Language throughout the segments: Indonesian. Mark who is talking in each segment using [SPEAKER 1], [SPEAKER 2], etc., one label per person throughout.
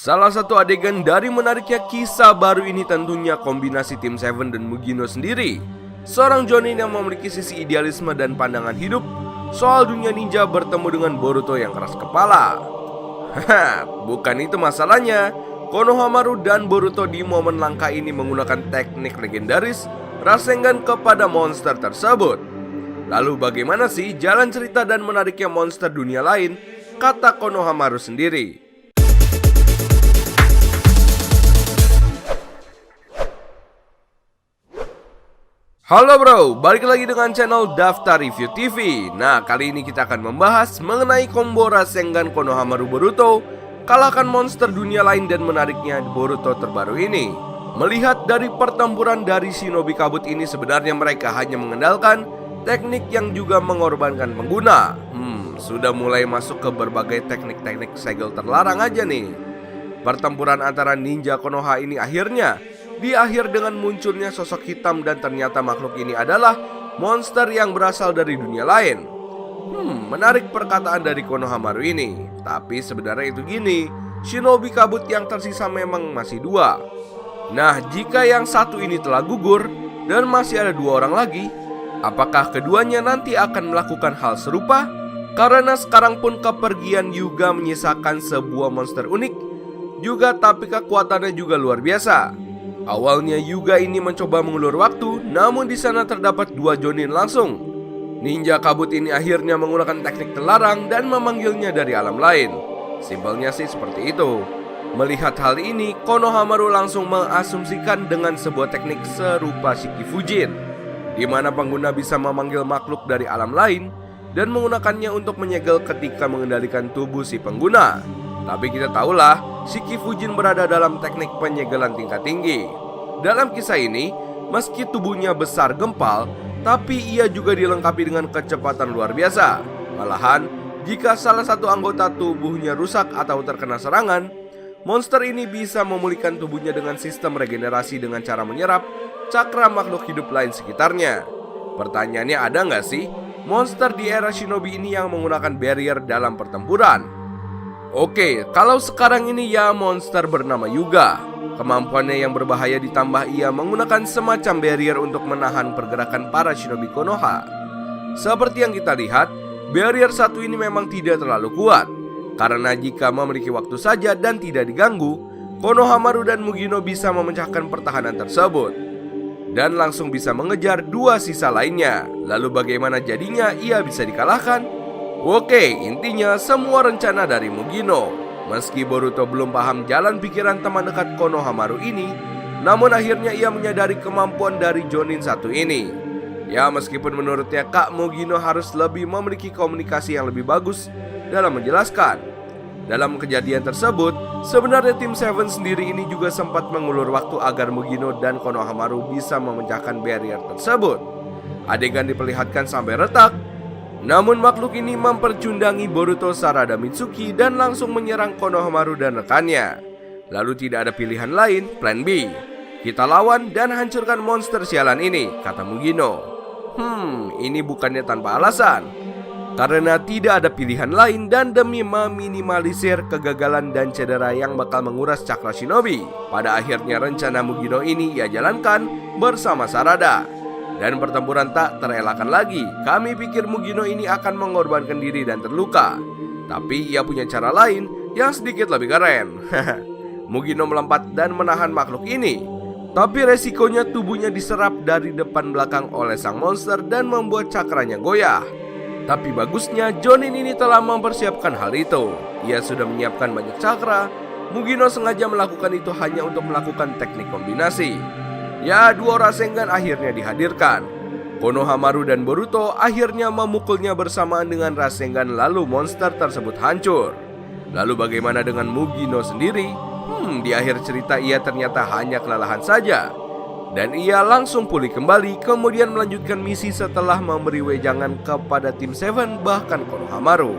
[SPEAKER 1] Salah satu adegan dari menariknya kisah baru ini tentunya kombinasi Team 7 dan Mugino sendiri. Seorang Jonin yang memiliki sisi idealisme dan pandangan hidup soal dunia ninja bertemu dengan Boruto yang keras kepala. Haha, bukan itu masalahnya. Konohamaru dan Boruto di momen langka ini menggunakan teknik legendaris Rasengan kepada monster tersebut. Lalu bagaimana sih jalan cerita dan menariknya monster dunia lain? Kata Konohamaru sendiri. Halo bro, balik lagi dengan channel Daftar Review TV. Nah, kali ini kita akan membahas mengenai combo Rasengan Konohamaru Boruto kalahkan monster dunia lain dan menariknya Boruto terbaru ini. Melihat dari pertempuran dari shinobi kabut ini, sebenarnya mereka hanya mengandalkan teknik yang juga mengorbankan pengguna. Sudah mulai masuk ke berbagai teknik-teknik segel terlarang aja nih. Pertempuran antara ninja Konoha ini akhirnya diakhir dengan munculnya sosok hitam dan ternyata makhluk ini adalah monster yang berasal dari dunia lain. Menarik perkataan dari Konohamaru ini. Tapi sebenarnya itu gini, shinobi kabut yang tersisa memang masih dua. Nah, jika yang satu ini telah gugur dan masih ada dua orang lagi, apakah keduanya nanti akan melakukan hal serupa? Karena sekarang pun kepergian Yuga menyisakan sebuah monster unik juga, tapi kekuatannya juga luar biasa. Awalnya Yuga ini mencoba mengulur waktu, namun di sana terdapat dua Jonin langsung. Ninja kabut ini akhirnya menggunakan teknik terlarang dan memanggilnya dari alam lain. Simpelnya sih seperti itu. Melihat hal ini, Konohamaru langsung mengasumsikan dengan sebuah teknik serupa Shiki Fujin, di mana pengguna bisa memanggil makhluk dari alam lain dan menggunakannya untuk menyegel ketika mengendalikan tubuh si pengguna. Tapi kita tahulah, Shiki Fujin berada dalam teknik penyegelan tingkat tinggi. Dalam kisah ini, meski tubuhnya besar gempal, tapi ia juga dilengkapi dengan kecepatan luar biasa. Malahan, jika salah satu anggota tubuhnya rusak atau terkena serangan, monster ini bisa memulihkan tubuhnya dengan sistem regenerasi dengan cara menyerap cakra makhluk hidup lain sekitarnya. Pertanyaannya, ada nggak sih monster di era shinobi ini yang menggunakan barrier dalam pertempuran? Oke, kalau sekarang ini ya monster bernama Yuga. Kemampuannya yang berbahaya ditambah ia menggunakan semacam barrier untuk menahan pergerakan para shinobi Konoha. Seperti yang kita lihat, barrier satu ini memang tidak terlalu kuat. Karena jika memiliki waktu saja dan tidak diganggu, Konohamaru dan Mugino bisa memecahkan pertahanan tersebut dan langsung bisa mengejar dua sisa lainnya. Lalu bagaimana jadinya ia bisa dikalahkan? Oke, intinya semua rencana dari Mugino. Meski Boruto belum paham jalan pikiran teman dekat Konohamaru ini, namun akhirnya ia menyadari kemampuan dari Jonin satu ini. Ya, meskipun menurutnya Kak Mugino harus lebih memiliki komunikasi yang lebih bagus dalam menjelaskan. Dalam kejadian tersebut, sebenarnya Team 7 sendiri ini juga sempat mengulur waktu agar Mugino dan Konohamaru bisa memecahkan barrier tersebut. Adegan diperlihatkan sampai retak, namun makhluk ini mempercundangi Boruto, Sarada, Mitsuki dan langsung menyerang Konohamaru dan rekannya. Lalu tidak ada pilihan lain, plan B. Kita lawan dan hancurkan monster sialan ini, kata Mugino. Ini bukannya tanpa alasan. Karena tidak ada pilihan lain dan demi meminimalisir kegagalan dan cedera yang bakal menguras cakra shinobi, pada akhirnya rencana Mugino ini ia jalankan bersama Sarada. Dan pertempuran tak terelakkan lagi. Kami pikir Mugino ini akan mengorbankan diri dan terluka, tapi ia punya cara lain yang sedikit lebih keren. Mugino melompat dan menahan makhluk ini, tapi resikonya tubuhnya diserap dari depan belakang oleh sang monster dan membuat cakranya goyah. Tapi bagusnya Jonin ini telah mempersiapkan hal itu. Ia sudah menyiapkan banyak cakra. Mugino sengaja melakukan itu hanya untuk melakukan teknik kombinasi. Ya, dua Rasengan akhirnya dihadirkan. Konohamaru dan Boruto akhirnya memukulnya bersamaan dengan Rasengan, lalu monster tersebut hancur. Lalu bagaimana dengan Mugino sendiri? Di akhir cerita ia ternyata hanya kelelahan saja. Dan ia langsung pulih kembali, kemudian melanjutkan misi setelah memberi wejangan kepada Team 7 bahkan Konohamaru.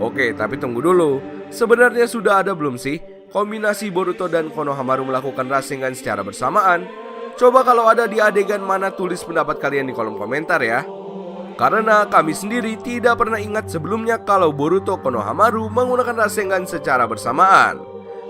[SPEAKER 1] Oke, tapi tunggu dulu. Sebenarnya sudah ada belum sih kombinasi Boruto dan Konohamaru melakukan Rasengan secara bersamaan? Coba kalau ada di adegan mana, tulis pendapat kalian di kolom komentar ya. Karena kami sendiri tidak pernah ingat sebelumnya kalau Boruto Konohamaru menggunakan Rasengan secara bersamaan.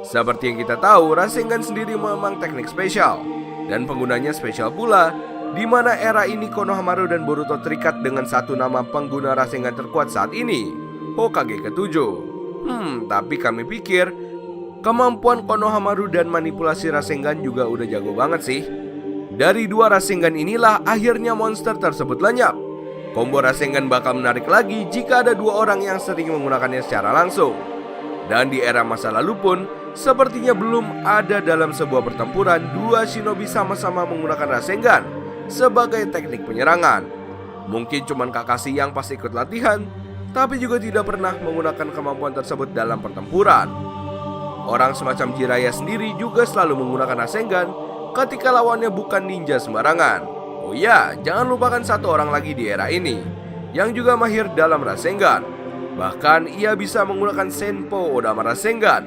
[SPEAKER 1] Seperti yang kita tahu, Rasengan sendiri memang teknik spesial dan penggunanya spesial pula, di mana era ini Konohamaru dan Boruto terikat dengan satu nama pengguna Rasengan terkuat saat ini, Hokage ke-7. Tapi kami pikir kemampuan Konohamaru dan manipulasi Rasengan juga udah jago banget sih. Dari dua Rasengan inilah akhirnya monster tersebut lenyap. Combo Rasengan bakal menarik lagi jika ada dua orang yang sering menggunakannya secara langsung. Dan di era masa lalu pun sepertinya belum ada dalam sebuah pertempuran dua shinobi sama-sama menggunakan Rasengan sebagai teknik penyerangan. Mungkin cuman Kakashi yang pas ikut latihan, tapi juga tidak pernah menggunakan kemampuan tersebut dalam pertempuran. Orang semacam Jiraiya sendiri juga selalu menggunakan Rasengan ketika lawannya bukan ninja sembarangan. Oh iya, jangan lupakan satu orang lagi di era ini yang juga mahir dalam Rasengan. Bahkan ia bisa menggunakan Senpo Odama Rasengan.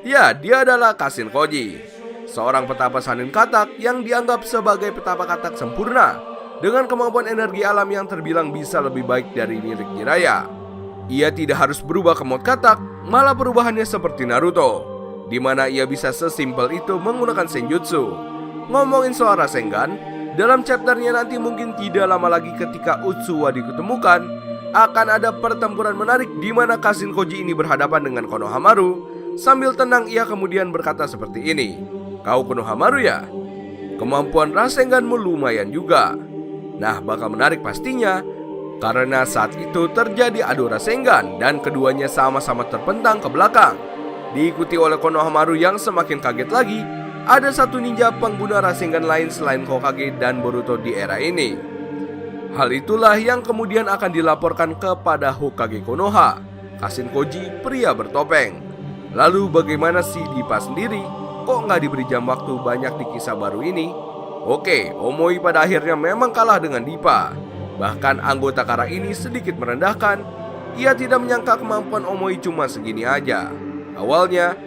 [SPEAKER 1] Ya, dia adalah Kashin Koji, seorang petapa Sanin Katak yang dianggap sebagai petapa katak sempurna dengan kemampuan energi alam yang terbilang bisa lebih baik dari milik Jiraiya. Ia tidak harus berubah ke mode katak, malah perubahannya seperti Naruto, di mana ia bisa sesimpel itu menggunakan Senjutsu. Ngomongin soal Rasengan, dalam chapternya nanti mungkin tidak lama lagi ketika Utsuwa diketemukan, akan ada pertempuran menarik di mana Kashin Koji ini berhadapan dengan Konohamaru. Sambil tenang ia kemudian berkata seperti ini, "Kau Konohamaru ya? Kemampuan Rasenganmu lumayan juga." Nah, bakal menarik pastinya, karena saat itu terjadi adu Rasengan dan keduanya sama-sama terpentang ke belakang. Diikuti oleh Konohamaru yang semakin kaget lagi, ada satu ninja pengguna Rasengan lain selain Hokage dan Boruto di era ini. Hal itulah yang kemudian akan dilaporkan kepada Hokage Konoha, Kashin Koji, pria bertopeng. Lalu bagaimana si Dippa sendiri? Kok nggak diberi jam waktu banyak di kisah baru ini? Oke, Omoi pada akhirnya memang kalah dengan Dippa. Bahkan anggota Kara ini sedikit merendahkan. Ia tidak menyangka kemampuan Omoi cuma segini aja. Awalnya,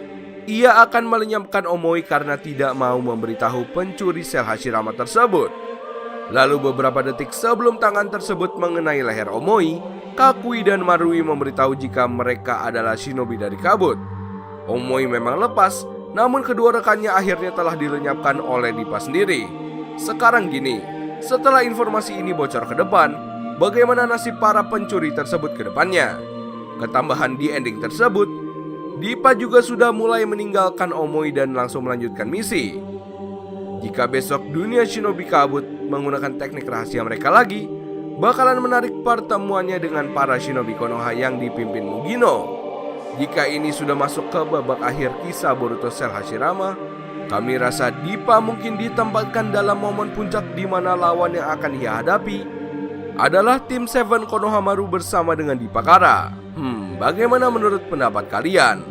[SPEAKER 1] ia akan melenyapkan Omoi karena tidak mau memberitahu pencuri sel Hashirama tersebut. Lalu beberapa detik sebelum tangan tersebut mengenai leher Omoi, Kakui dan Marui memberitahu jika mereka adalah shinobi dari kabut. Omoi memang lepas, namun kedua rekannya akhirnya telah dilenyapkan oleh Dippa sendiri. Sekarang gini, setelah informasi ini bocor ke depan, bagaimana nasib para pencuri tersebut ke depannya? Ketambahan di ending tersebut, Dippa juga sudah mulai meninggalkan Omoi dan langsung melanjutkan misi. Jika besok dunia shinobi kabut menggunakan teknik rahasia mereka lagi, bakalan menarik pertemuannya dengan para shinobi Konoha yang dipimpin Mugino. Jika ini sudah masuk ke babak akhir kisah Boruto Cell Hashirama, kami rasa Dippa mungkin ditempatkan dalam momen puncak di mana lawan yang akan ia hadapi adalah tim Seven Konohamaru bersama dengan Dippa Kara. Bagaimana menurut pendapat kalian?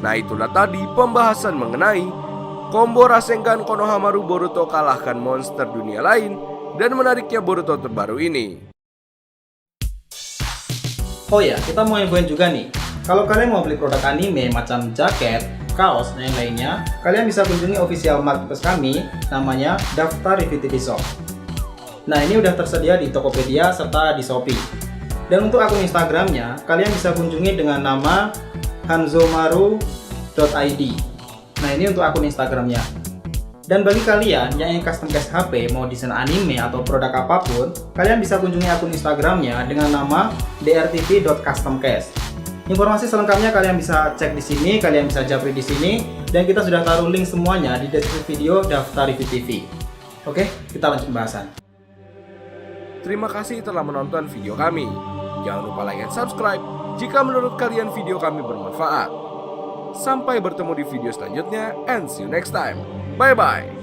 [SPEAKER 1] Nah, itulah tadi pembahasan mengenai combo Rasengan Konohamaru Boruto kalahkan monster dunia lain dan menariknya Boruto terbaru ini.
[SPEAKER 2] Oh ya, kita mau infoin juga nih. Kalau kalian mau beli produk anime macam jaket, kaos, dan yang lainnya, kalian bisa kunjungi official marketplace kami, namanya Daftar Review TV Shop. Nah, ini udah tersedia di Tokopedia serta di Shopee. Dan untuk akun Instagramnya, kalian bisa kunjungi dengan nama hanzomaru.id. Nah, ini untuk akun Instagramnya. Dan bagi kalian yang ingin custom case HP, mau desain anime atau produk apapun, kalian bisa kunjungi akun Instagramnya dengan nama drtv.customcase. Informasi selengkapnya kalian bisa cek di sini, kalian bisa japri di sini, dan kita sudah taruh link semuanya di deskripsi video Daftar Review TV. Oke, kita lanjut pembahasan.
[SPEAKER 1] Terima kasih telah menonton video kami. Jangan lupa like dan subscribe jika menurut kalian video kami bermanfaat. Sampai bertemu di video selanjutnya, and see you next time. Bye bye.